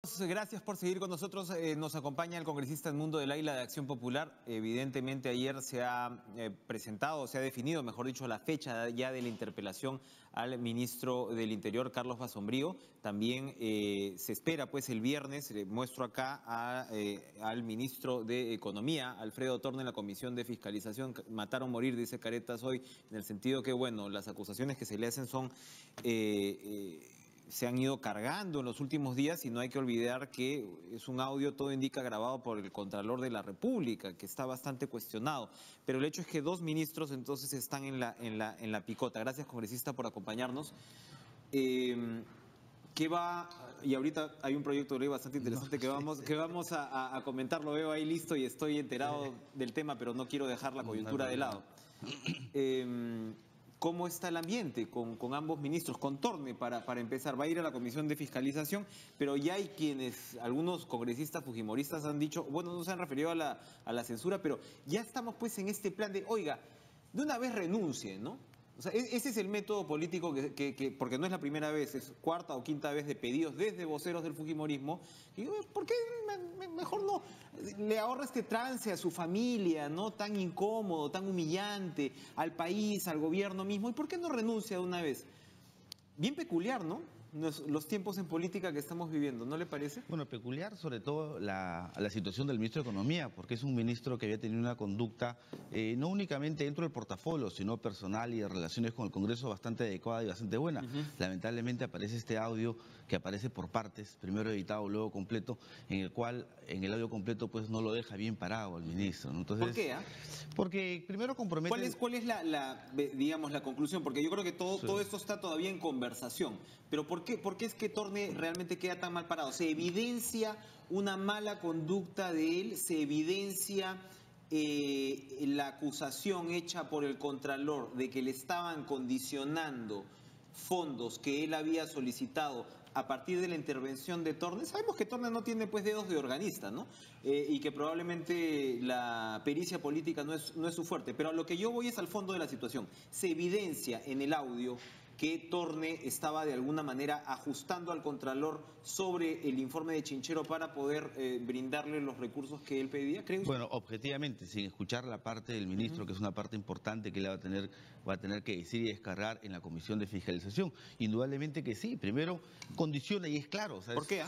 Gracias por seguir con nosotros. Nos acompaña el congresista Edmundo del Águila de Acción Popular. Evidentemente ayer se ha presentado, se ha definido, mejor dicho, la fecha ya de la interpelación al ministro del Interior, Carlos Basombrío. También se espera pues el viernes, muestro acá al ministro de Economía, Alfredo Torne, en la Comisión de Fiscalización. Matar o morir, dice Caretas hoy, en el sentido que, bueno, las acusaciones que se le hacen son... se han ido cargando en los últimos días y no hay que olvidar que es un audio, todo indica, grabado por el Contralor de la República, que está bastante cuestionado. Pero el hecho es que dos ministros entonces están en la picota. Gracias, congresista, por acompañarnos. ¿Qué va? Y ahorita hay un proyecto de ley bastante interesante que vamos a comentar. Lo veo ahí listo y estoy enterado del tema, pero no quiero dejar la coyuntura de lado. ¿Cómo está el ambiente con ambos ministros? Con Torne, para empezar, va a ir a la Comisión de Fiscalización, pero ya hay quienes, algunos congresistas fujimoristas han dicho, bueno, no se han referido a la censura, pero ya estamos pues en este plan de, oiga, de una vez renuncie, ¿no? O sea, ese es el método político porque no es la primera vez, es cuarta o quinta vez de pedidos desde voceros del fujimorismo. Y digo, ¿por qué mejor no le ahorra este trance a su familia, ¿no? Tan incómodo, tan humillante, al país, al gobierno mismo? ¿Y por qué no renuncia de una vez? Bien peculiar, ¿no? Los tiempos en política que estamos viviendo, ¿no le parece? Bueno, peculiar sobre todo la situación del ministro de Economía, porque es un ministro que había tenido una conducta no únicamente dentro del portafolio, sino personal y de relaciones con el Congreso bastante adecuada y bastante buena. Lamentablemente aparece este audio que aparece por partes, primero editado, luego completo, en el cual en el audio completo pues no lo deja bien parado el ministro, ¿no? Entonces, ¿por qué? Porque primero compromete... ¿Cuál es digamos, la conclusión? Porque yo creo que todo esto está todavía en conversación, pero ¿por qué es que Torne realmente queda tan mal parado? ¿Se evidencia una mala conducta de él? ¿Se evidencia la acusación hecha por el Contralor de que le estaban condicionando fondos que él había solicitado a partir de la intervención de Torne? Sabemos que Torne no tiene pues dedos de organista, ¿no? Y que probablemente la pericia política no es su fuerte, pero a lo que yo voy es al fondo de la situación. Se evidencia en el audio que Torne estaba de alguna manera ajustando al Contralor sobre el informe de Chinchero para poder brindarle los recursos que él pedía, ¿cree usted? Bueno, objetivamente, sin escuchar la parte del ministro, que es una parte importante que le va a tener que decir y descargar en la Comisión de Fiscalización. Indudablemente que sí. Primero, condiciona y es claro. ¿Por qué?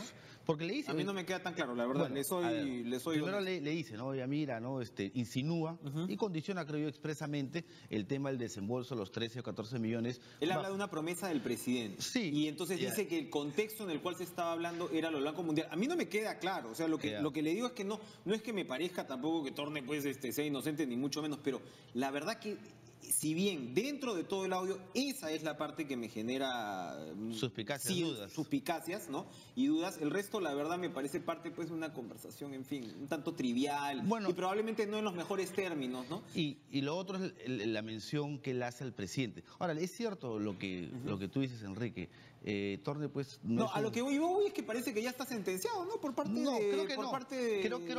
Porque le dice... A mí no me queda tan claro, la verdad. Bueno, le soy primero le dice, ¿no? Ya mira, ¿no? Insinúa y condiciona, creo yo, expresamente el tema del desembolso, los 13 o 14 millones. Él habla de una promesa del presidente. Sí. Y entonces dice que el contexto en el cual se estaba hablando era lo Banco Mundial. A mí no me queda claro. O sea, lo que le digo es que no es que me parezca tampoco que Torne pues sea inocente, ni mucho menos, pero la verdad que si bien dentro de todo el audio, esa es la parte que me genera suspicacias, ¿no? Y dudas. El resto, la verdad, me parece parte pues de una conversación, en fin, un tanto trivial, bueno, y probablemente no en los mejores términos, ¿no? Y lo otro es la mención que él hace al presidente. Ahora, es cierto lo que tú dices, Enrique. Torne, pues... a lo que voy es que parece que ya está sentenciado, ¿no? Por parte creo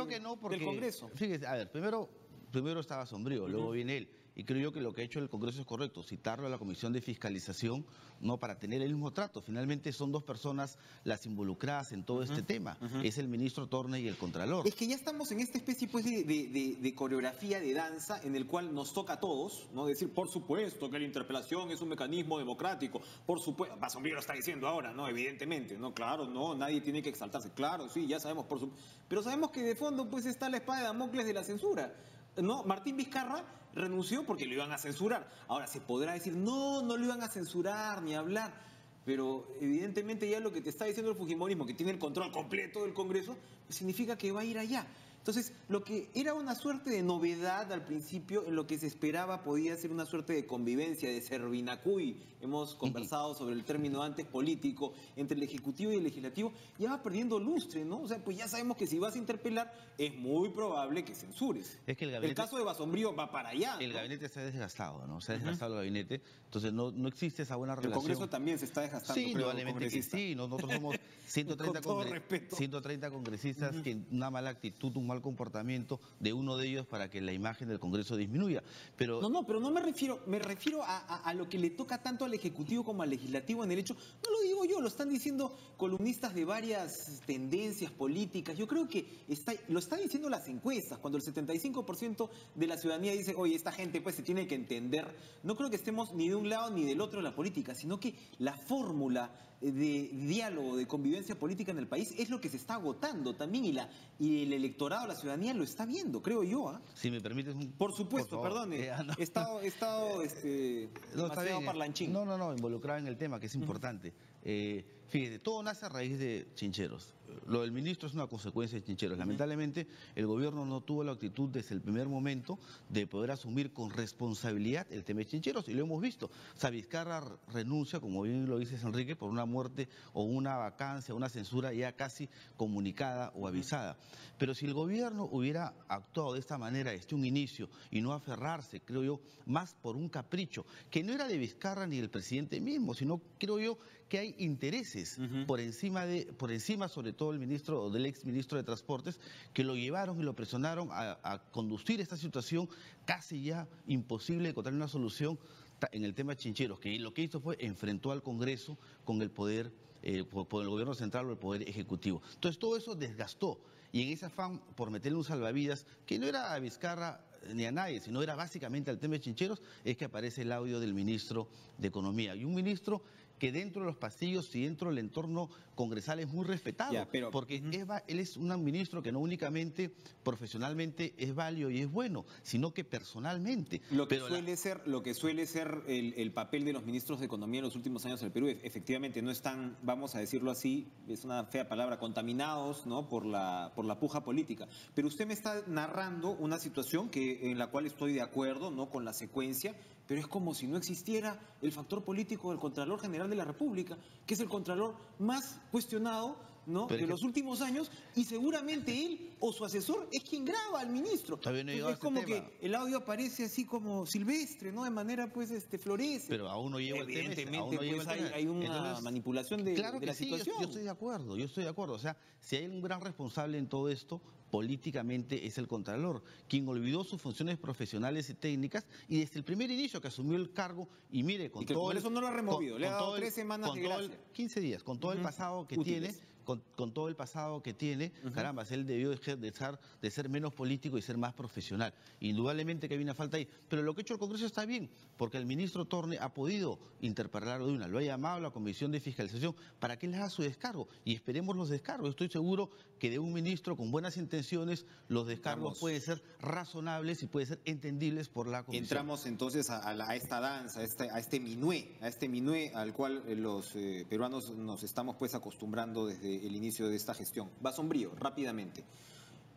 que no, porque, del Congreso. Fíjese, a ver, primero estaba Sombrío, luego viene él. Y creo yo que lo que ha hecho el Congreso es correcto, citarlo a la Comisión de Fiscalización, no para tener el mismo trato. Finalmente son dos personas las involucradas en todo este tema. Es el ministro Torne y el Contralor. Es que ya estamos en esta especie pues de coreografía de danza en el cual nos toca a todos, ¿no? Decir, por supuesto que la interpelación es un mecanismo democrático, por supuesto, Basombrío lo está diciendo ahora, ¿no? Evidentemente, ¿no? Claro, no, nadie tiene que exaltarse. Claro, sí, ya sabemos, pero sabemos que de fondo pues está la espada de Damocles de la censura. No, Martín Vizcarra renunció porque lo iban a censurar. Ahora, se podrá decir, no lo iban a censurar ni hablar. Pero evidentemente ya lo que te está diciendo el fujimorismo, que tiene el control completo del Congreso, pues significa que va a ir allá. Entonces, lo que era una suerte de novedad al principio, en lo que se esperaba podía ser una suerte de convivencia, de Servinacuy. Hemos conversado sobre el término antes político, entre el Ejecutivo y el Legislativo, ya va perdiendo lustre, ¿no? O sea, pues ya sabemos que si vas a interpelar, es muy probable que censures. Es que el caso de Basombrío va para allá, El ¿no? gabinete está desgastado, ¿no? Se ha desgastado el gabinete, entonces no existe esa buena relación. El Congreso también se está desgastando. Sí, indudablemente que sí. Nosotros somos 130 congresistas que una mala actitud, un mal mal comportamiento de uno de ellos para que la imagen del Congreso disminuya. Pero pero no me refiero a lo que le toca tanto al Ejecutivo como al Legislativo en el hecho, no lo digo yo, lo están diciendo columnistas de varias tendencias políticas. Yo creo que lo están diciendo las encuestas, cuando el 75% de la ciudadanía dice, oye, esta gente pues se tiene que entender. No creo que estemos ni de un lado ni del otro de la política, sino que la fórmula de diálogo, de convivencia política en el país es lo que se está agotando también, y el electorado, la ciudadanía lo está viendo, creo yo. ¿Ah? Si me permites Por supuesto, por favor. perdone, No. he estado No, está demasiado bien. parlanchín. No, involucrado en el tema, que es importante. Fíjese, todo nace a raíz de Chincheros. Lo del ministro es una consecuencia de Chincheros. Lamentablemente, el gobierno no tuvo la actitud desde el primer momento de poder asumir con responsabilidad el tema de Chincheros, y lo hemos visto. O sea, Vizcarra renuncia, como bien lo dices, Enrique, por una muerte o una vacancia, una censura ya casi comunicada o avisada. Pero si el gobierno hubiera actuado de esta manera desde un inicio y no aferrarse, creo yo, más por un capricho, que no era de Vizcarra ni del presidente mismo, sino creo yo que hay intereses por encima sobre todo del ex ministro de Transportes, que lo llevaron y lo presionaron a conducir esta situación casi ya imposible de encontrar una solución en el tema Chincheros, que lo que hizo fue enfrentó al Congreso con el poder, por el gobierno central o el poder ejecutivo. Entonces todo eso desgastó, y en ese afán por meterle un salvavidas, que no era a Vizcarra ni a nadie, sino era básicamente al tema de Chincheros, es que aparece el audio del ministro de Economía, y un ministro que dentro de los pasillos y dentro del entorno congresal es muy respetado, porque él es un ministro que no únicamente profesionalmente es válido y es bueno, sino que personalmente. Lo que suele ser el papel de los ministros de Economía en los últimos años en el Perú, efectivamente no están, vamos a decirlo así, es una fea palabra, contaminados, ¿no?, por la puja política. Pero usted me está narrando una situación en la cual estoy de acuerdo, ¿no?, con la secuencia, pero es como si no existiera el factor político del Contralor General de la República, que es el Contralor más cuestionado, ¿no?, de los últimos años, y seguramente él o su asesor es quien graba al ministro. Es como que el audio aparece así como silvestre, ¿no?, de manera pues florece. Pero aún no llegó el tema. Evidentemente pues hay una manipulación de la situación. Yo estoy de acuerdo. O sea, si hay un gran responsable en todo esto, políticamente es el Contralor, quien olvidó sus funciones profesionales y técnicas, y desde el primer inicio que asumió el cargo, y mire, con todo eso no lo ha removido, le ha dado 3 semanas de gracia. 15 días, con todo el pasado que tiene, con todo el pasado que tiene, caramba, él debió dejar de ser menos político y ser más profesional. Indudablemente que hay una falta ahí, pero lo que ha hecho el Congreso está bien, porque el ministro Torne ha podido interpelarlo de una, lo ha llamado a la Comisión de Fiscalización para que él haga su descargo, y esperemos los descargos. Estoy seguro que de un ministro con buenas intenciones, los descargos pueden ser razonables y pueden ser entendibles por la Comisión. Entramos entonces a esta danza, a este minué al cual los peruanos nos estamos pues acostumbrando desde el inicio de esta gestión. Basombrío, rápidamente.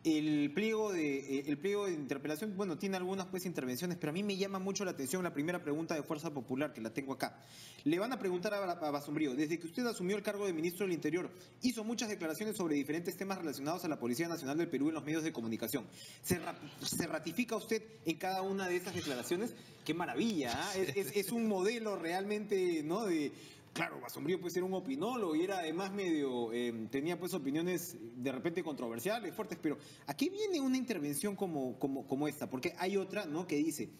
El pliego de interpelación, bueno, tiene algunas pues intervenciones, pero a mí me llama mucho la atención la primera pregunta de Fuerza Popular, que la tengo acá. Le van a preguntar a Basombrío, desde que usted asumió el cargo de ministro del Interior, hizo muchas declaraciones sobre diferentes temas relacionados a la Policía Nacional del Perú en los medios de comunicación. ¿Se ratifica usted en cada una de esas declaraciones? ¡Qué maravilla! ¿Eh? Es un modelo realmente, ¿no?, Claro, Basombrío puede ser un opinólogo y era además tenía pues opiniones de repente controversiales, fuertes, pero ¿a qué viene una intervención como esta? Porque hay otra, ¿no?, que dice,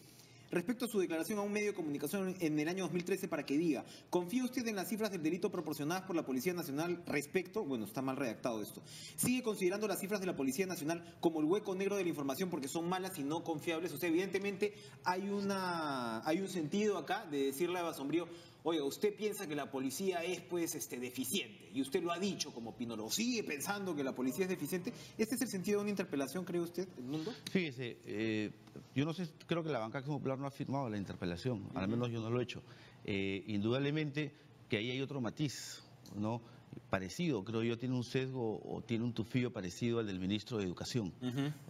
respecto a su declaración a un medio de comunicación en el año 2013 para que diga, ¿confía usted en las cifras del delito proporcionadas por la Policía Nacional respecto? Bueno, está mal redactado esto. ¿Sigue considerando las cifras de la Policía Nacional como el hueco negro de la información porque son malas y no confiables? O sea, evidentemente hay un sentido acá de decirle a Basombrío, oiga, usted piensa que la policía es pues deficiente, y usted lo ha dicho como opinólogo, sigue pensando que la policía es deficiente. ¿Este es el sentido de una interpelación, cree usted, Edmundo? Fíjese, yo no sé, creo que la banca Acción Popular no ha firmado la interpelación, al menos yo no lo he hecho. Indudablemente que ahí hay otro matiz, ¿no?, parecido, creo yo, tiene un sesgo o tiene un tufillo parecido al del ministro de Educación,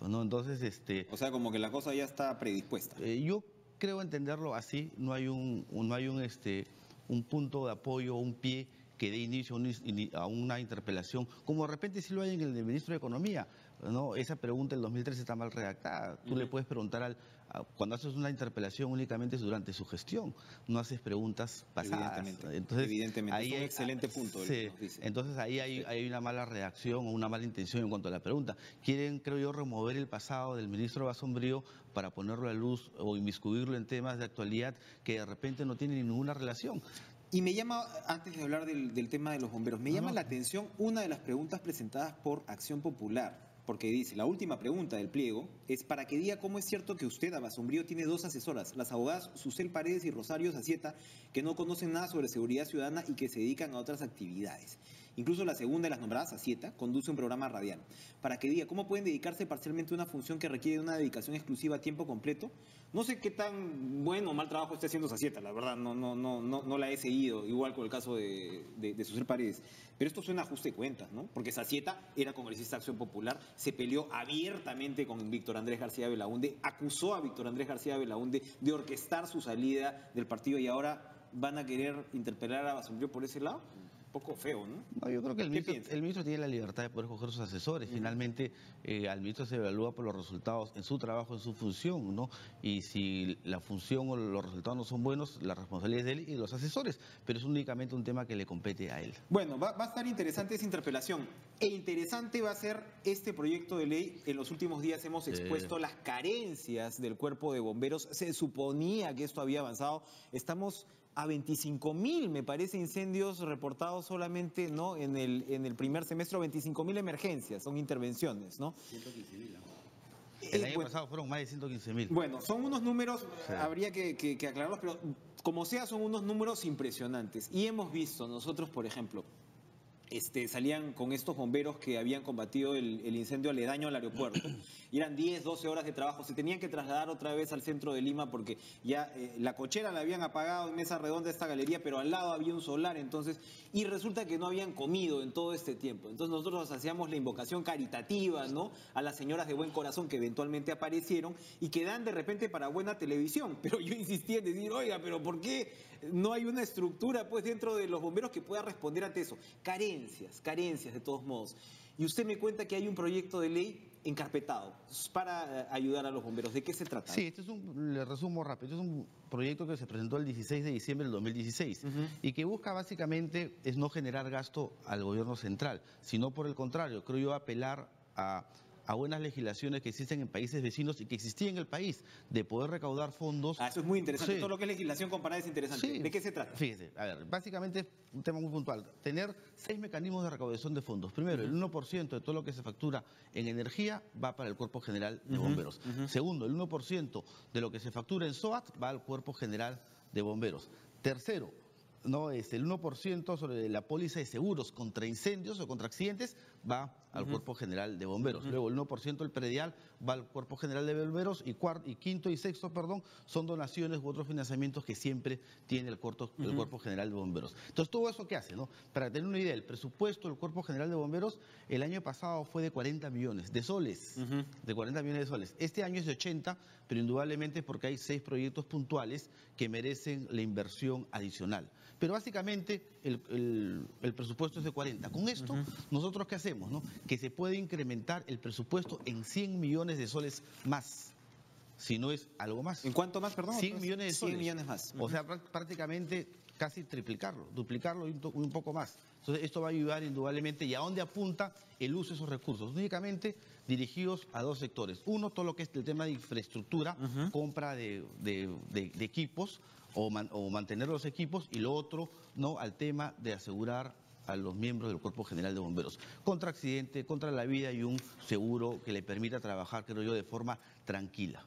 ¿no? Entonces, o sea, como que la cosa ya está predispuesta. Yo creo entenderlo así, no hay un punto de apoyo, un pie que dé inicio a una interpelación, como de repente sí lo hay en el del ministro de Economía, ¿no? Esa pregunta del 2013 está mal redactada. Tú le puedes preguntar cuando haces una interpelación únicamente es durante su gestión, no haces preguntas pasadas. Evidentemente. Ahí es un excelente punto. Sí, nos dice. entonces ahí hay una mala redacción o una mala intención en cuanto a la pregunta. Quieren, creo yo, remover el pasado del ministro Basombrío para ponerlo a luz o inmiscuirlo en temas de actualidad que de repente no tienen ninguna relación. Y me llama, antes de hablar del tema de los bomberos, me llama la atención una de las preguntas presentadas por Acción Popular, porque dice, la última pregunta del pliego es para que diga cómo es cierto que usted, a Basombrío, tiene 2 asesoras, las abogadas Susel Paredes y Rosario Zacieta, que no conocen nada sobre seguridad ciudadana y que se dedican a otras actividades. Incluso la segunda de las nombradas, Zacieta, conduce un programa radial. Para que diga cómo pueden dedicarse parcialmente a una función que requiere una dedicación exclusiva a tiempo completo. No sé qué tan bueno o mal trabajo esté haciendo Zacieta, la verdad, no la he seguido, igual con el caso de Susel Paredes. Pero esto suena a ajuste de cuentas, ¿no? Porque Zacieta era congresista de Acción Popular, se peleó abiertamente con Víctor Andrés García Belaúnde, acusó a Víctor Andrés García Belaúnde de orquestar su salida del partido y ahora van a querer interpelar a Basombrío por ese lado. Poco feo, ¿no? No, yo creo que el ministro tiene la libertad de poder escoger sus asesores. Finalmente, al ministro se evalúa por los resultados en su trabajo, en su función, ¿no? Y si la función o los resultados no son buenos, la responsabilidad es de él y de los asesores. Pero es únicamente un tema que le compete a él. Bueno, va a estar interesante esa interpelación. E interesante va a ser este proyecto de ley. En los últimos días hemos expuesto las carencias del cuerpo de bomberos. Se suponía que esto había avanzado. Estamos a 25.000, me parece, incendios reportados solamente, ¿no? En el primer semestre, 25.000 emergencias, son intervenciones, ¿no? 115.000. El año pasado fueron más de 115.000. Bueno, son unos números, habría que aclararlos, pero como sea, son unos números impresionantes. Y hemos visto nosotros, por ejemplo, salían con estos bomberos que habían combatido el incendio aledaño al aeropuerto. Y eran 10, 12 horas de trabajo. Se tenían que trasladar otra vez al centro de Lima porque ya la cochera la habían apagado en mesa redonda esta galería, pero al lado había un solar, entonces, y resulta que no habían comido en todo este tiempo. Entonces nosotros hacíamos la invocación caritativa, ¿no? A las señoras de buen corazón que eventualmente aparecieron y que dan de repente para buena televisión. Pero yo insistí en decir, oiga, pero ¿por qué no hay una estructura pues dentro de los bomberos que pueda responder ante eso? Carencias de todos modos. Y usted me cuenta que hay un proyecto de ley encarpetado para ayudar a los bomberos. ¿De qué se trata? Sí, le resumo rápido, es un proyecto que se presentó el 16 de diciembre del 2016 y que busca básicamente es no generar gasto al gobierno central, sino por el contrario, creo yo apelar a buenas legislaciones que existen en países vecinos y que existían en el país, de poder recaudar fondos. Eso es muy interesante. Sí. Todo lo que es legislación comparada es interesante. Sí. ¿De qué se trata? Fíjese, a ver, básicamente es un tema muy puntual. Tener 6 mecanismos de recaudación de fondos. Primero, el 1% de todo lo que se factura en energía va para el Cuerpo General de Bomberos. Segundo, el 1% de lo que se factura en SOAT va al Cuerpo General de Bomberos. Tercero, no es el 1% sobre la póliza de seguros contra incendios o contra accidentes va al Cuerpo General de Bomberos. Luego el 1% del predial va al Cuerpo General de Bomberos y quinto y sexto, son donaciones u otros financiamientos que siempre tiene el Cuerpo General de Bomberos. Entonces, ¿todo eso qué hace, no? Para tener una idea, el presupuesto del Cuerpo General de Bomberos el año pasado fue de 40 millones de soles, de 40 millones de soles. Este año es de 80, pero indudablemente porque hay 6 proyectos puntuales que merecen la inversión adicional. Pero básicamente el presupuesto es de 40. Con esto, ¿nosotros qué hacemos, no? Que se puede incrementar el presupuesto en 100 millones de soles más, si no es algo más. ¿En cuánto más, perdón? 100 millones de soles. 100 millones más. O sea, prácticamente casi triplicarlo, duplicarlo y un poco más. Entonces, esto va a ayudar indudablemente. ¿Y a dónde apunta el uso de esos recursos? Únicamente dirigidos a 2 sectores. Uno, todo lo que es el tema de infraestructura, compra de equipos o mantener los equipos, y lo otro, no, al tema de asegurar a los miembros del Cuerpo General de Bomberos contra accidente, contra la vida, y un seguro que le permita trabajar, creo yo, de forma tranquila.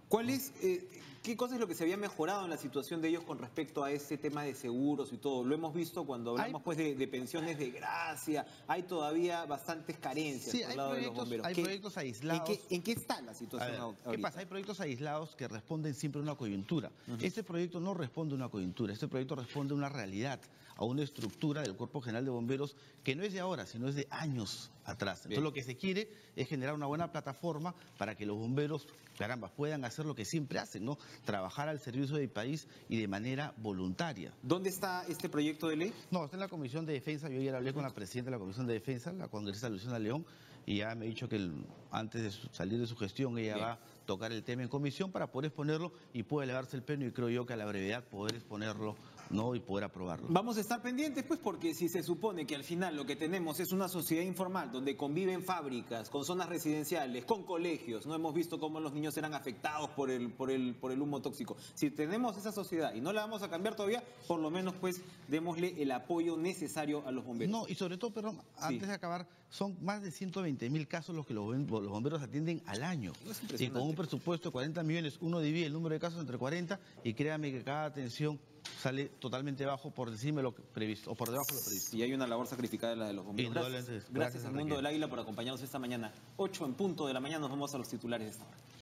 ¿Qué cosa es lo que se había mejorado en la situación de ellos con respecto a ese tema de seguros y todo? Lo hemos visto cuando hablamos pues de pensiones de gracia, hay todavía bastantes carencias por el lado de los bomberos. Hay proyectos aislados. ¿En qué está la situación ahorita? ¿Qué pasa? Hay proyectos aislados que responden siempre a una coyuntura. Este proyecto no responde a una coyuntura, este proyecto responde a una realidad, a una estructura del Cuerpo General de Bomberos que no es de ahora, sino es de años atrás. Entonces Bien. lo que se quiere es generar una buena plataforma para que los bomberos, caramba, puedan hacer lo que siempre hacen, ¿no? Trabajar al servicio del país y de manera voluntaria. ¿Dónde está este proyecto de ley? No, está en la Comisión de Defensa. Yo ayer hablé con la presidenta de la Comisión de Defensa, la congresista Luciana León, y ya me ha dicho que antes de salir de su gestión ella Bien. va a tocar el tema en comisión para poder exponerlo y puede elevarse el pleno, y creo yo que a la brevedad poder exponerlo, ¿no? Y poder aprobarlo. Vamos a estar pendientes, pues, porque si se supone que al final lo que tenemos es una sociedad informal donde conviven fábricas, con zonas residenciales, con colegios, no hemos visto cómo los niños eran afectados por el humo tóxico. Si tenemos esa sociedad y no la vamos a cambiar todavía, por lo menos, pues, démosle el apoyo necesario a los bomberos. No, y sobre todo, perdón, antes de acabar, son más de 120.000 casos los que los bomberos atienden al año. Es Y impresionante. con un presupuesto de 40 millones, uno divide el número de casos entre 40 y créame que cada atención sale totalmente bajo por encima de lo previsto, o por debajo de lo previsto. Y hay una labor sacrificada de la de los bomberos. Indudablemente. Gracias Gracias, al Mundo Enrique. del Águila por acompañarnos esta mañana. 8 en punto de la mañana, nos vamos a los titulares de esta hora.